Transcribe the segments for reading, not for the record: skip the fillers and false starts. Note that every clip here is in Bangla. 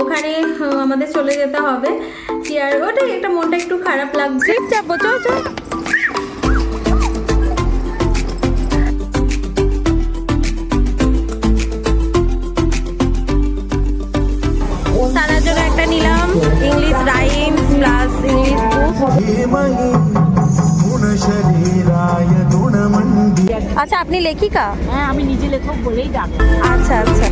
ওখানে আমাদের চলে যেতে হবে। কি আর ওটাই একটা মনটা একটু খারাপ লাগছে। যাবো চল চল। সানার জন্য একটা নিলাম English rhymes plus English book. আচ্ছা আপনি লেখিকা? হ্যাঁ আমি নিজে লেখক বলেই ডাকি। আচ্ছা আচ্ছা।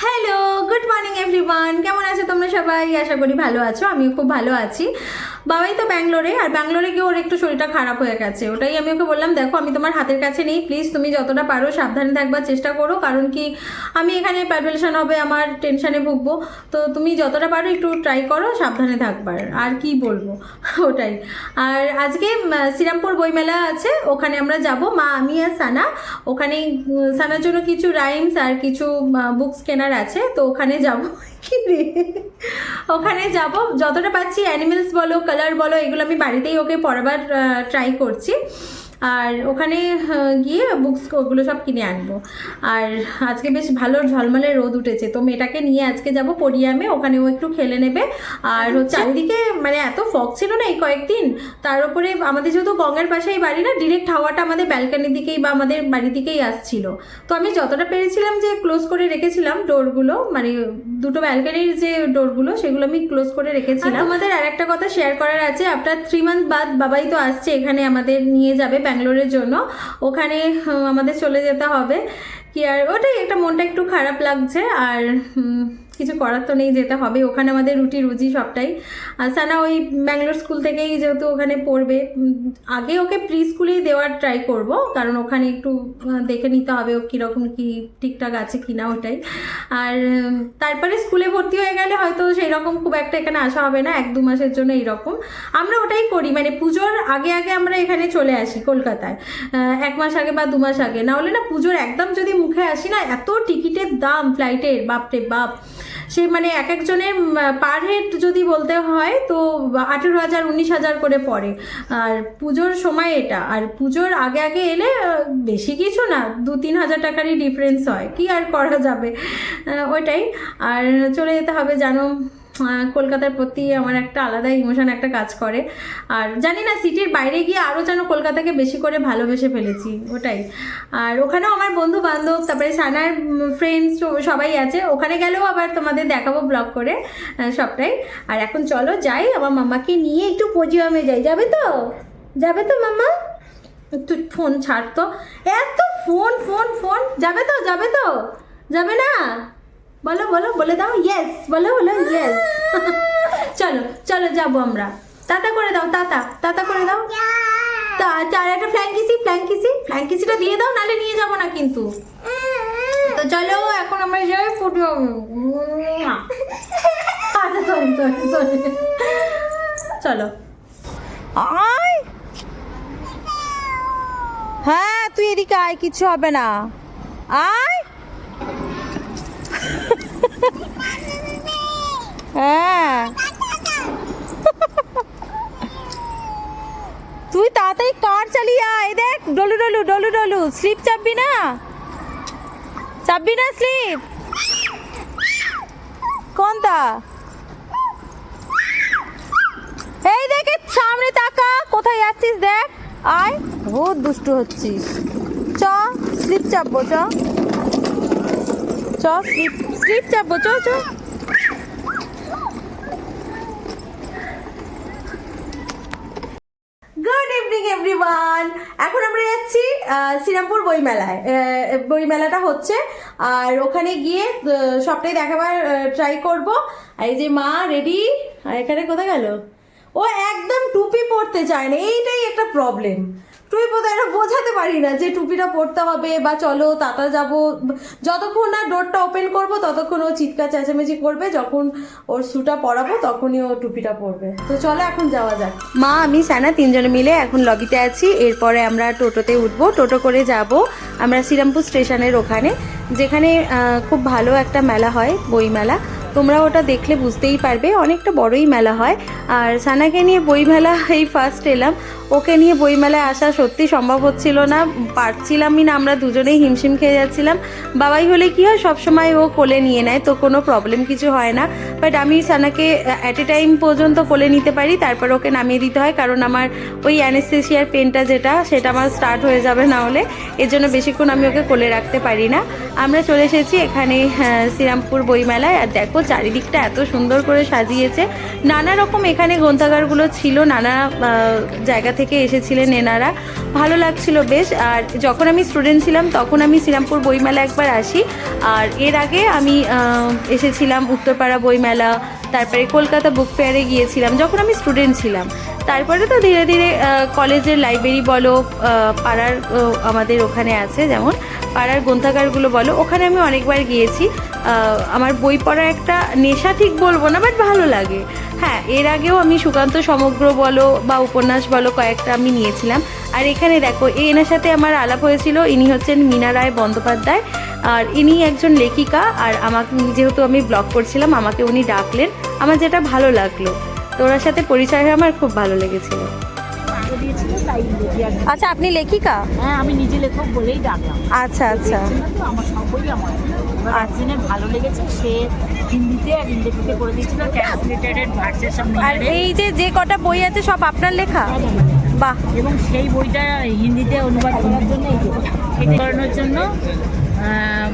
Hello, good morning everyone. কেমন আছো তোমরা সবাই? আশা করি ভালো আছো, আমিও খুব ভালো আছি। বাবাই তো ব্যাঙ্গালোরে, আর ব্যাঙ্গালোরে গিয়ে ওর একটু শরীরটা খারাপ হয়ে গেছে। ওটাই আমি ওকে বললাম, দেখো আমি তোমার হাতের কাছে নেই, প্লিজ তুমি যতটা পারো সাবধানে থাকবার চেষ্টা করো, কারণ কি আমি এখানে প্যাডুলেশন হবে, আমার টেনশনে ভুগবো, তো তুমি যতটা পারো একটু ট্রাই করো সাবধানে থাকবার। আর কি বলবো ওটাই। আর আজকে শ্রীরামপুর বইমেলা আছে, ওখানে আমরা যাব, মা আমি আর সানা। ওখানে সানার জন্য কিছু রাইমস আর কিছু বুকস কেনার আছে, তো ওখানে যাব। কি রে, ওখানে যাব, যতটা পাচ্ছি অ্যানিমেলস বলো, কালার বলো, এগুলো আমি বাড়িতেই ওকে পড়াবার ট্রাই করছি। আর ওখানে গিয়ে বুকস ওগুলো সব কিনে আনবো। আর আজকে বেশ ভালো ঝলমলে রোদ উঠেছে, তো মেয়েটাকে নিয়ে আজকে যাব পোডিয়ামে, ওখানে ও একটু খেলে নেবে। আর চারিদিকে মানে এত ফগ ছিল না এই কয়েকদিন, তার উপরে আমাদের যেহেতু গঙ্গার পাশেই বাড়ি না, ডিরেক্ট হাওয়াটা আমাদের ব্যালকানির দিকেই বা আমাদের বাড়ি দিকেই আসছিল। তো আমি যতটা পেরেছিলাম যে ক্লোজ করে রেখেছিলাম ডোরগুলো, মানে দুটো ব্যালকানির যে ডোরগুলো সেগুলো আমি ক্লোজ করে রেখেছিলাম। আমাদের আর একটা কথা শেয়ার করার আছে, আফটার 3 মান্থ বাদ বাবাই তো আসছে এখানে, আমাদের নিয়ে যাবে ব্যাঙ্গালোরের জন্য। ওখানে আমাদের চলে যেতে হবে। কি আর ওটাই একটা মনটা একটু খারাপ লাগছে। আর কিছু করার তো নেই, যেতে হবে। ওখানে আমাদের রুটি রুজি সবটাই। আর সানা ওই ব্যাঙ্গালোর স্কুল থেকেই যেহেতু ওখানে পড়বে, আগে ওকে প্রি স্কুলেই দেওয়ার ট্রাই করব, কারণ ওখানে একটু দেখে নিতে হবে ও কীরকম কী ঠিকঠাক আছে কি না, ওটাই। আর তারপরে স্কুলে ভর্তি হয়ে গেলে হয়তো সেই রকম খুব একটা এখানে আসা হবে না, 1-2 মাসের জন্য এইরকম। আমরা ওটাই করি, মানে পুজোর আগে আগে আমরা এখানে চলে আসি কলকাতায়, 1 মাস আগে বা 2 মাস আগে। না হলে না পুজোর একদম যদি মুখে আসি না, এত টিকিটের দাম ফ্লাইটের, বাপরে বাপ। সে মানে এক একজনের পার হেড যদি বলতে হয় তো 18,000 19,000 করে পড়ে। আর পুজোর সময় এটা, আর পুজোর আগে আগে এলে বেশি কিছু না, 2-3 হাজার টাকারই ডিফারেন্স হয়, কি আর করা যাবে, ওইটাই। আর চলে যেতে হবে, জানো কলকাতার প্রতি আমার একটা আলাদা ইমোশন একটা কাজ করে। আর জানি না সিটির বাইরে গিয়ে আরও যেন কলকাতাকে বেশি করে ভালোবেসে ফেলেছি, ওটাই। আর ওখানেও আমার বন্ধু বান্ধব, তারপরে সানার ফ্রেন্ডস সবাই আছে, ওখানে গেলেও আবার তোমাদের দেখাবো ব্লগ করে সবটাই। আর এখন চলো যাই, আমার মামাকে নিয়ে একটু পোজিয়ামে যাই। যাবে তো? যাবে তো মামা? একটু ফোন ছাড় তো, এত ফোন ফোন ফোন। যাবে তো? যাবে তো? যাবে না? বলো বলো, বলে দাও ইয়েস, বলো বলো ইয়েস। চলো চলো যাবো আমরা। তাতা করে দাও, তাতা তাতা করে দাও। চার একটা ফ্ল্যাঙ্কিসিটা দিয়ে দাও, নালে নিয়ে যাবো না কিন্তু। তো চলো এখন আমরা যাই ফুটো। চলো আয়। হ্যাঁ তুই এদিকে আয়, কিছু হবে না, আয়। হ্যাঁ তুই তাড়াতাড়ি কার চালিয়ে আয়। দেখ ডলু ডলু ডলু ডলু, স্লিপ চাপবি না, চাপবি না স্লিপ। কোনটা? এই দেখ সামনে তাকা, কোথায় যাচ্ছিস দেখ, আয়। বহুত দুষ্টু হচ্ছিস। চ স্লিপ চাপবো, চ চ স্লিপ স্লিপ চাপবো, চ চ। Good evening everyone. এখন আমরা যাচ্ছি শ্রীরামপুর বইমেলায়, বইমেলাটা হচ্ছে, আর ওখানে গিয়ে সবটাই দেখাবার ট্রাই করব। আর এই যে মা রেডি, আর এখানে কোথায় গেল ও, একদম টুপি পরতে চায় না, এইটাই একটা প্রবলেম। টুপি পরতে এটা বোঝাতে পারি না যে টুপিটা পরতে হবে, বা চলো তাতা যাব। যতক্ষণ না ডোরটা ওপেন করব ততক্ষণ ও চিৎকার চেঁচামেচি করবে, যখন ওর শুটা পরাবো তখনই ও টুপিটা পরবে। তো চলো এখন যাওয়া যাক। মা আমি সানা তিনজনে মিলে এখন লবিতে আছি, এরপরে আমরা টোটোতে উঠবো, টোটো করে যাব আমরা শ্রীরামপুর স্টেশনের ওখানে, যেখানে খুব ভালো একটা মেলা হয়, বই মেলা। তোমরা ওটা দেখলে বুঝতেই পারবে, অনেকটা বড়ই মেলা হয়। আর সানাকে নিয়ে বইমেলা এই ফার্স্ট এলাম, ওকে নিয়ে বইমেলায় আসা সত্যি সম্ভব হচ্ছিল না, পারছিলামই না, আমরা দুজনেই হিমশিম খেয়ে যাচ্ছিলাম। বাবাই হলে কি হয়, সবসময় ও কোলে নিয়ে নেয়, তো কোনো প্রবলেম কিছু হয় না। বাট আমি সানাকে অ্যাট এ টাইম পর্যন্ত কোলে নিতে পারি, তারপর ওকে নামিয়ে দিতে হয়, কারণ আমার ওই অ্যানেস্থেসিয়ার পেনটা সেটা আমার স্টার্ট হয়ে যাবে না হলে, এর জন্য বেশিক্ষণ আমি ওকে কোলে রাখতে পারি না। আমরা চলে এসেছি এখানে শ্রীরামপুর বইমেলায়। আর দেখো চারিদিকটা এত সুন্দর করে সাজিয়েছে, নানা রকম এখানে গ্রন্থাগারগুলো ছিল, নানা জায়গা থেকে এসেছিলেন এনারা, ভালো লাগছিল বেশ। আর যখন আমি স্টুডেন্ট ছিলাম তখন আমি শ্রীরামপুর বইমেলা একবার আসি, আর এর আগে আমি এসেছিলাম উত্তরপাড়া বইমেলা, তারপরে কলকাতা বুক ফেয়ারে গিয়েছিলাম যখন আমি স্টুডেন্ট ছিলাম। তারপরে তো ধীরে ধীরে কলেজের লাইব্রেরি বলো, পাড়ার আমাদের ওখানে আছে যেমন পাড়ার গ্রন্থাগারগুলো বলো, ওখানে আমি অনেকবার গিয়েছি। আমার বই পড়ার একটা নেশা ঠিক বলবো না, বাট ভালো লাগে। হ্যাঁ, এর আগেও আমি সুকান্ত সমগ্র বলো বা উপন্যাস বলো কয়েকটা আমি নিয়েছিলাম। আর এখানে দেখো এনার সাথে আমার আলাপ হয়েছিল, ইনি হচ্ছেন মীনা রায় বন্দ্যোপাধ্যায়, আর ইনি একজন লেখিকা। আর আমাকে যেহেতু আমি ব্লগ করছিলাম আমাকে উনি ডাকলেন, আমার যেটা ভালো লাগলো, তো ওনার সাথে পরিচয় হয়ে আমার খুব ভালো লেগেছিল। আচ্ছা, আপনি লেখিকা? হ্যাঁ, আমি নিজে লেখক বলেই ডাকলাম। আচ্ছা আচ্ছা, তো আমার সব বই আমার একজনের ভালো লেগেছে, সে হিন্দিতে আর ইংরেজিতে করে দিয়েছিল ট্রান্সলেটেড ভার্সেস। আর এই যে কটা বই আছে সব আপনার লেখা? বাহ। এবং সেই বইটা হিন্দিতে অনুবাদ করার জন্য এটা করানোর জন্য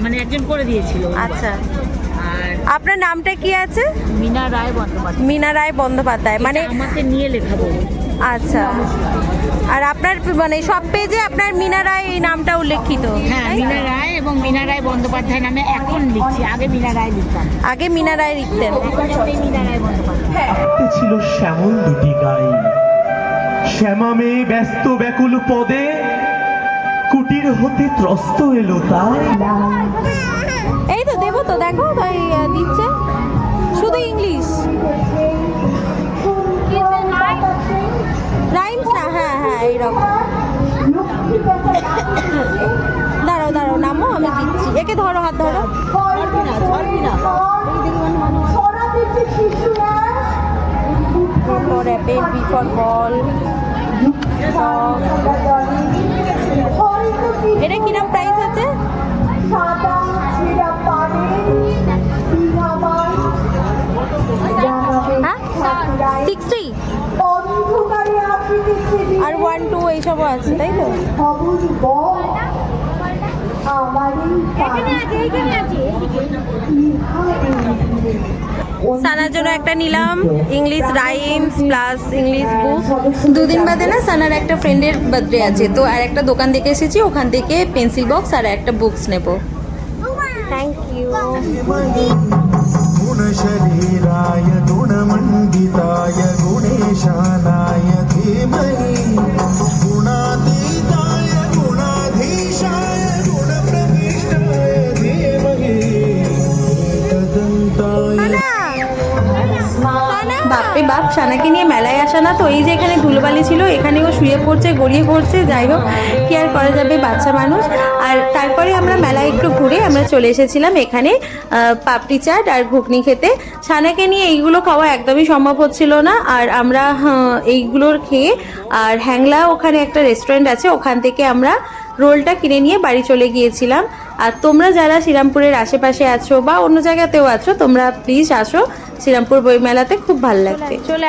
মানে একজন করে দিয়েছিল। আচ্ছা, আর আপনার নামটা কি আছে? মীনা রায় বন্দ্যোপাধ্যায়। মীনা রায় বন্দ্যোপাধ্যায়, মানে আমাকে নিয়ে লেখা বই। আচ্ছা, আর আপনার মানে সব পেজে আপনার মীনা রায় এই নামটা উল্লেখিত? হ্যাঁ, মীনা রায় এবং মীনা রায় বন্দ্যোপাধ্যায় নামে এখন লিখছি, আগে মীনা রায় লিখতাম। আগে মীনা রায় লিখতেন। মীনা রায় বন্দ্যোপাধ্যায়। ছিল শ্যামল দুটি গাই, শ্যামা মেয়ে ব্যস্ত ব্যাকুল পদে, কুটির হতে ত্রস্ত এলো তাই। এই তো দেবো তো, দেখো তাই দিচ্ছে শুধু ইংলিশ রাইমস না। হ্যাঁ হ্যাঁ, এইরকম। দাঁড়াও নামো, আমি দিচ্ছি, একে ধরো, হাত ধরো। For apple, B for ball. এটা কিরম প্রাইস আছে? হ্যাঁ, 60 আর 1 2 এইসবও আছে, তাই তো? সানার জন্য একটা নিলাম English rhymes plus English book. দুদিন বাদে না সানার একটা ফ্রেন্ডের বার্থডে আছে, তো আর একটা দোকান দেখে এসেছি, ওখান থেকে পেন্সিল বক্স আর একটা বুকস নেব। Thank you. गुणशरीराय गुणमण्डिताय गुणेशानाय धीमहि गुणातीताय गुणाधीशाय गुणप्रविष्टाय धीमहि एकदन्ताय। বাপরে বাপ, সানাকে নিয়ে মেলায় আসা না তো, এই যে এখানে ধুলোবালি ছিল, এখানে ও শুয়ে পড়ছে, গড়িয়ে পড়ছে, যাই হোক কি আর করা যাবে, বাচ্চা মানুষ। আর তারপরে আমরা মেলায় একটু ঘুরে আমরা চলে এসেছিলাম এখানে পাপড়ি চাট আর ঘুগনি খেতে। সানাকে নিয়ে এইগুলো খাওয়া একদমই সম্ভব হচ্ছিল না, আর আমরা এইগুলোর খেয়ে আর হ্যাংলা ওখানে একটা রেস্টুরেন্ট আছে, ওখান থেকে আমরা রোলটা কিনে নিয়ে বাড়ি চলে গিয়েছিলাম। আর তোমরা যারা শ্রীরামপুরের আশেপাশে আছো বা অন্য জায়গাতেও আছো, তোমরা প্লিজ আসো শ্রীরামপুর বইমেলাতে, খুব ভালো লাগবে। চলে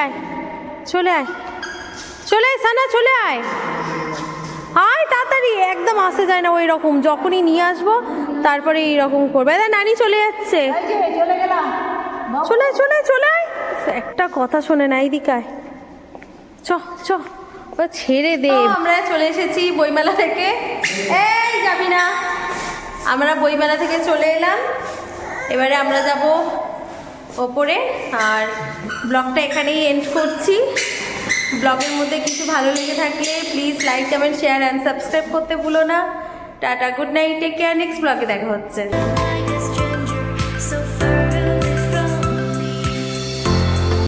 আয় সানা, চলে আয় তাড়াতাড়ি, একদম আসে যায় না ওই রকম, যখনই নিয়ে আসবো তারপরে এইরকম করবে। নানি চলে যাচ্ছে, চলে আয়, একটা কথা শোনে না, এইদিকায় চ ও ছেড়ে দে। আমরা চলে এসেছি বইমেলা থেকে, এই যাবি না, আমরা বইমেলা থেকে চলে এলাম, এবারে আমরা যাব ওপরে। আর ব্লগটা এখানেই এন্ড করছি। ব্লগের মধ্যে কিছু ভালো লেগে থাকলে please like comment share and subscribe করতে ভুলো না। Ta ta, good night, take care, next ব্লগে দেখা হচ্ছে।